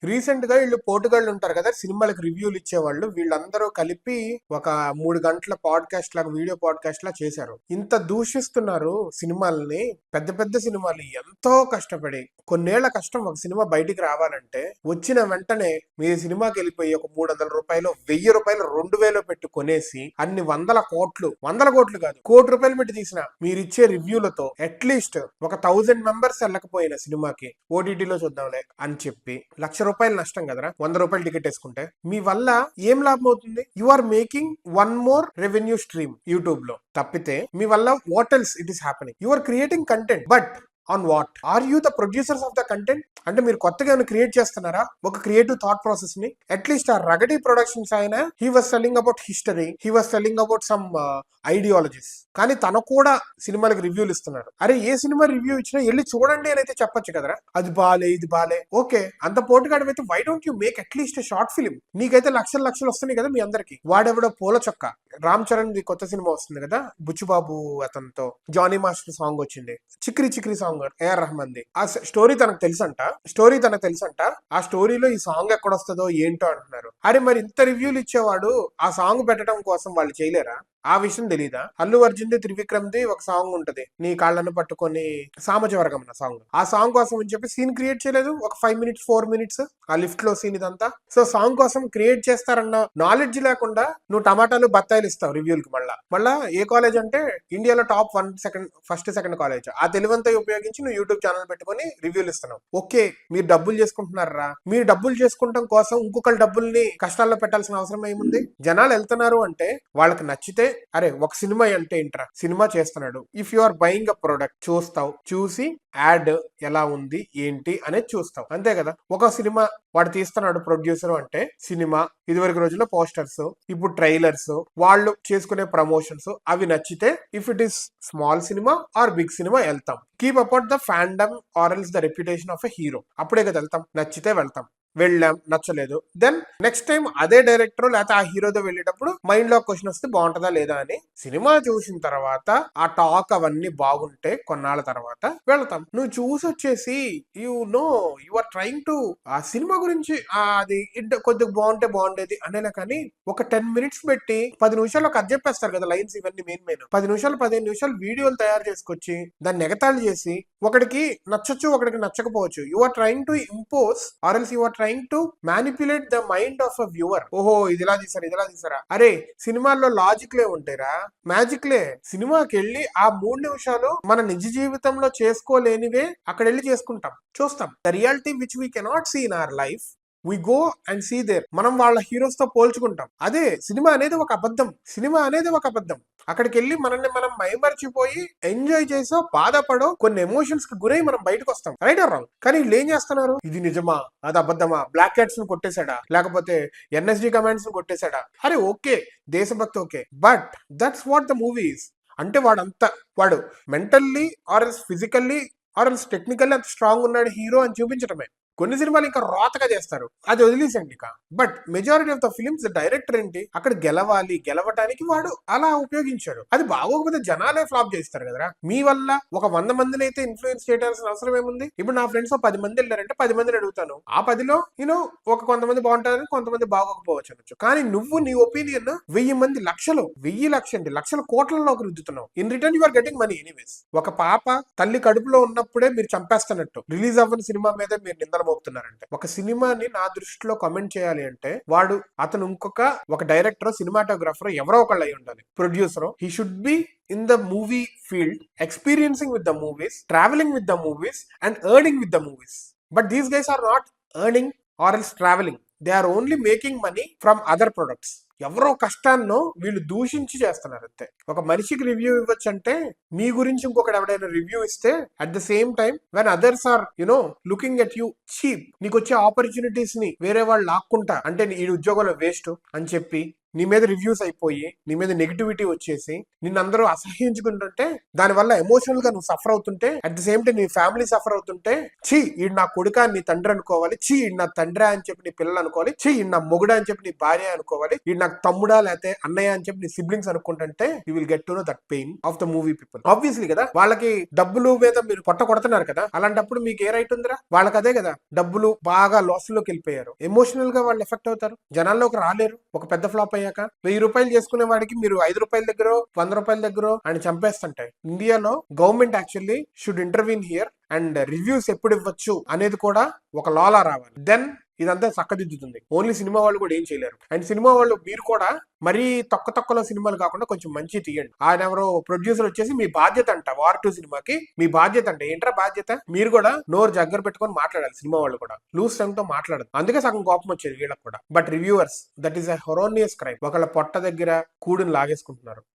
Recent గా వీళ్ళు పోటుగాళ్ళు ఉంటారు కదా సినిమాలకు రివ్యూలు ఇచ్చేవాళ్ళు, వీళ్ళందరూ కలిపి ఒక 3 గంటల పాడ్కాస్ట్ లాగా, వీడియో పాడ్కాస్ట్ లా చేశారు. ఇంత దూషిస్తున్నారు సినిమాలని, పెద్ద పెద్ద సినిమాలు ఎంతో కష్టపడి, కొన్నేళ్ల కష్టం ఒక సినిమా బయటికి రావాలంటే, వచ్చిన వెంటనే మీ సినిమాకి వెళ్ళిపోయి ఒక 300 రూపాయలు, 1000 రూపాయలు, 2000 పెట్టి కొనేసి అన్ని వందల కోట్లు కాదు, ₹1,00,00,000 పెట్టి తీసిన మీరిచ్చే రివ్యూలతో అట్లీస్ట్ ఒక 1000 మెంబర్స్ వెళ్ళకపోయిన సినిమాకి ఓటీటీలో చూద్దాంలే అని చెప్పి ₹1,00,000 నష్టం కదరా, ₹100 టికెట్ వేసుకుంటే. మీ వల్ల ఏం లాభం అవుతుంది? You are making one more revenue stream YouTube లో తప్పితే మీ వల్ల what else it is happening? You are creating content, but on what? Are you the producers of the content? అంటే మీరు కొత్తగా ఏమైనా క్రియేట్ చేస్తున్నారా ఒక క్రియేటివ్ థాట్ ప్రాసెస్ ని? అట్లీస్ట్ ఆ రగడీ ప్రొడక్షన్స్ అయినా he was selling about history, he was selling about some ideologies, కానీ తను కూడా సినిమాలకు రివ్యూలు ఇస్తున్నారు. అరే ఏ సినిమా రివ్యూ ఇచ్చినా వెళ్ళి చూడండి అని అయితే చెప్పొచ్చు కదరా, అది బాలే ఇది బాలే. ఓకే, అంత పోటుగాడివైతే why don't you make at least short film? నీకైతే లక్షలు లక్షలు వస్తున్నాయి కదా మీ అందరికి. వాడెవడో పూల చొక్క రామ్ చరణ్ ది కొత్త సినిమా వస్తుంది కదా, బుచ్చుబాబు అతనితో జానీ మాస్టర్ సాంగ్ వచ్చింది, చిక్రీ చిక్రీ సాంగ్, ఏఆర్ రెహమాన్ ది. ఆ స్టోరీ తనకు తెలుసంట. ఆ స్టోరీలో ఈ సాంగ్ ఎక్కడొస్తుందో ఏంటో అంటున్నారు. అరే మరి ఇంత రివ్యూలు ఇచ్చేవాడు ఆ సాంగ్ పెట్టడం కోసం వాళ్ళు చేయలేరా? ఆ విషయం తెలీదా? అల్లు అర్జున్ ది, త్రివిక్రమ్ ది ఒక సాంగ్ ఉంటది, నీ కాళ్ళను పట్టుకొని, సామజవర్గం అన్న సాంగ్. ఆ సాంగ్ కోసం అని చెప్పి సీన్ క్రియేట్ చేయలేదు, ఒక 5 minutes 4 minutes ఆ లిఫ్ట్ లో సీన్ ఇదంతా. సో సాంగ్ కోసం క్రియేట్ చేస్తారన్న నాలెడ్జ్ లేకుండా నువ్వు టమాటాలు బత్తాయిలు ఇస్తావు రివ్యూలకి. మళ్ళా ఏ కాలేజ్ అంటే ఇండియాలో టాప్ 1 సెకండ్ కాలేజ్. ఆ తెలివంతా ఉపయోగించి నువ్వు యూట్యూబ్ ఛానల్ పెట్టుకొని రివ్యూలు ఇస్తున్నావు. ఓకే, మీరు డబ్బులు చేసుకుంటున్నారా? మీరు డబ్బులు చేసుకుంటాం కోసం ఇంకొకరి డబ్బుల్ని కష్టాల్లో పెట్టాల్సిన అవసరం ఏముంది? జనాలు వెళ్తున్నారు అంటే వాళ్ళకి నచ్చితే, అరే ఒక సినిమా అంటే ఏంట్రా, సినిమా చేస్తున్నాడు, if you are buying a product చూస్తావు, చూసి యాడ్ ఎలా ఉంది ఏంటి అనేది చూస్తావు, అంతే కదా. ఒక సినిమా వాడు తీస్తున్నాడు ప్రొడ్యూసర్ అంటే, సినిమా ఇదివరకు రోజుల్లో పోస్టర్స్, ఇప్పుడు ట్రైలర్స్, వాళ్ళు చేసుకునే ప్రమోషన్స్, అవి నచ్చితే if it is small cinema or big cinema వెళ్తాం. Keep apart the fandom or else the reputation of a hero. అప్పుడే కదా వెళ్తాం. నచ్చితే వెళ్తాం, వెళ్ళాం, నచ్చలేదు, దెన్ నెక్స్ట్ టైం అదే డైరెక్టర్ లేకపోతే ఆ హీరోతో వెళ్ళేటప్పుడు మైండ్ లో క్వశ్చన్ వస్తే బాగుంటుందా లేదా అని. సినిమా చూసిన తర్వాత ఆ టాక్ అవన్నీ బాగుంటే కొన్నాళ్ళ తర్వాత వెళ్తాం. నువ్వు చూసి వచ్చేసి యు ఆర్ ట్రైంగ్ టు ఆ సినిమా గురించి అది కొద్దిగా బాగుంటే బాగుండేది అనేలా, కానీ ఒక 10 minutes పెట్టి 10 నిమిషాలు ఒక చెప్పేస్తారు కదా లైన్స్, ఇవన్నీ మెయిన్ 10 నిమిషాలు 15 నిమిషాలు వీడియోలు తయారు చేసుకొచ్చి దాన్ని ఎగతాళి చేసి, ఒకడికి నచ్చచ్చు ఒకడికి నచ్చకపోవచ్చు. You are trying to impose or else you are trying to manipulate the mind of a viewer. ఓహో ఇది ఇలా తీసారా. అరే సినిమాల్లో లాజిక్లే ఉంటాయిరా, మ్యాజిక్లే. సినిమాకి వెళ్ళి ఆ 3 నిమిషాలు మన నిజ జీవితంలో చేసుకోలేనివే అక్కడ వెళ్ళి చేసుకుంటాం, చూస్తాం. The reality which we cannot see in our life, we go and see there. మనం వాళ్ళ హీరోస్ తో పోల్చుకుంటాం. అదే సినిమా అనేది ఒక అబద్ధం. అక్కడికి వెళ్ళి మనల్ని మనం మైమర్చిపోయి ఎంజాయ్ చేసో బాధపడో కొన్ని ఎమోషన్స్ కి గురై మనం బయటకు వస్తాం, రైట్ ఆర్ రాంగ్. కానీ వీళ్ళు ఏం చేస్తున్నారు, ఇది నిజమా అది అబద్ధమా, బ్లాక్ క్యాట్స్ ను కొట్టేశాడా, లేకపోతే ఎన్ఎస్డి కమాండ్స్ ను కొట్టేశాడా, అరే ఓకే దేశభక్తి okay, but that's what the movies. అంటే వాడు mentally or else physically or else technically అంత స్ట్రాంగ్ ఉన్నాడు హీరో అని చూపించడమే. కొన్ని సినిమాలు ఇంకా రోతగా చేస్తారు, అది వదిలేసండి ఇక. But majority of the films director ఏంటి, అక్కడ గెలవటానికి వాడు అలా ఉపయోగించాడు. అది బాగోకపోతే జనాలే ఫ్లాప్ చేస్తారు కదరా. మీ వల్ల ఒక 100 మందిని అయితే ఇన్ఫ్లుయెన్స్ చేయాల్సిన అవసరం ఏముంది? ఇప్పుడు నా ఫ్రెండ్స్ 10 మంది వెళ్ళారంటే 10 మందిని అడుగుతాను, ఆ 10లో ఒక కొంతమంది బాగుంటారని, కొంతమంది బాగోకపోవచ్చు అనొచ్చు. కానీ నువ్వు నీ ఒపీనియన్ 1000 మంది, లక్షల కోట్లలోకి రుద్దుతున్నావు. In return you are getting money anyways. ఒక పాప తల్లి కడుపులో ఉన్నప్పుడే మీరు చంపేస్తున్నట్టు రిలీజ్ అవ్వని సినిమా మీద మీరు నిందలు మోపుతున్నారంటే, ఒక సినిమాని నా దృష్టిలో కమెంట్ చేయాలి అంటే అతను ఒక డైరెక్టర్, సినిమాటోగ్రాఫర్, ఎవరో ఒకళ్ళు అయి ఉండాలి, producer. He should be in the movie field, experiencing with the movies, traveling with the movies and earning with the movies. But these guys are not earning or else traveling. They are only making money from other products. ఎవరో కష్టాన్నో వీళ్ళు దూషించి చేస్తున్నారు అంతే. ఒక మనిషికి review ఇవ్వచ్చు అంటే, మీ గురించి ఇంకొకటి ఎవడైనా రివ్యూ ఇస్తే, at the same time when others are looking at you cheap, నీకు వచ్చే ఆపర్చునిటీస్ ని వేరే వాళ్ళు లాక్కుంటా అంటే ఈ ఉద్యోగంలో వేస్ట్ అని చెప్పి నీ మీద రివ్యూస్ అయిపోయి నీ మీద నెగిటివిటీ వచ్చేసి నిన్నందరూ అసహ్యించుకుంటుంటే దానివల్ల ఎమోషనల్ గా నువ్వు సఫర్ అవుతుంటే అట్ ది సేమ్ టైం నీ ఫ్యామిలీ సఫర్ అవుతుంటే చీ ఈడు నా కొడుక నీ తండ్రి అనుకోవాలి, చీ ఈడు నా తండ్రి అని చెప్పి నీ పిల్లలు అనుకోవాలి, చీ ఈడు నా మొగుడా అని చెప్పి నీ భార్య అనుకోవాలి, ఈడు నాకు తమ్ముడా లేకపోతే అన్నయ్య అని చెప్పి నీ సిబ్లింగ్స్ అనుకుంటుంటే you will get to know that pain of the movie people. Obviously కదా, వాళ్ళకి డబ్బులు మీద మీరు పొట్ట కొడుతున్నారు కదా, అలాంటప్పుడు మీకు ఏ రైట్ ఉందిరా? వాళ్ళకి అదే కదా, డబ్బులు బాగా లాస్ లోకి వెళ్ళిపోయారు, ఎమోషనల్ గా వాళ్ళు ఎఫెక్ట్ అవుతారు, జనాల్లోకి రాలేరు. ఒక పెద్ద ఫ్లాప్ అయ్యాక 1000 రూపాయలు చేసుకునే వాడికి మీరు 5 రూపాయల దగ్గర 100 రూపాయల దగ్గర ఆయన చంపేస్తుంటాయి. ఇండియాలో government actually should intervene here and reviews ఎప్పుడు ఇవ్వచ్చు అనేది కూడా ఒక లాలా రావాలి. దెన్ ఇదంతా చక్కదిద్దుతుంది. ఓన్లీ సినిమా వాళ్ళు కూడా ఏం చేయలేరు. అండ్ సినిమా వాళ్ళు మీరు కూడా మరీ తక్కువలో సినిమాలు కాకుండా కొంచెం మంచి తీయండి. ఆయన ఎవరో ప్రొడ్యూసర్ వచ్చేసి మీ బాధ్యత అంట వార్ 2 సినిమాకి మీ బాధ్యత అంటే ఏంట్రా బాధ్యత? మీరు కూడా నోరు జగ్గర పెట్టుకొని మాట్లాడాలి. సినిమా వాళ్ళు కూడా లూజ్ టైమ్ తో మాట్లాడదు. అందుకే సగం కోపం వచ్చేది వీళ్ళకి కూడా. But reviewers, that is a horrendous crime. ఒకళ్ళ పొట్ట దగ్గర కూడుని లాగేసుకుంటున్నారు.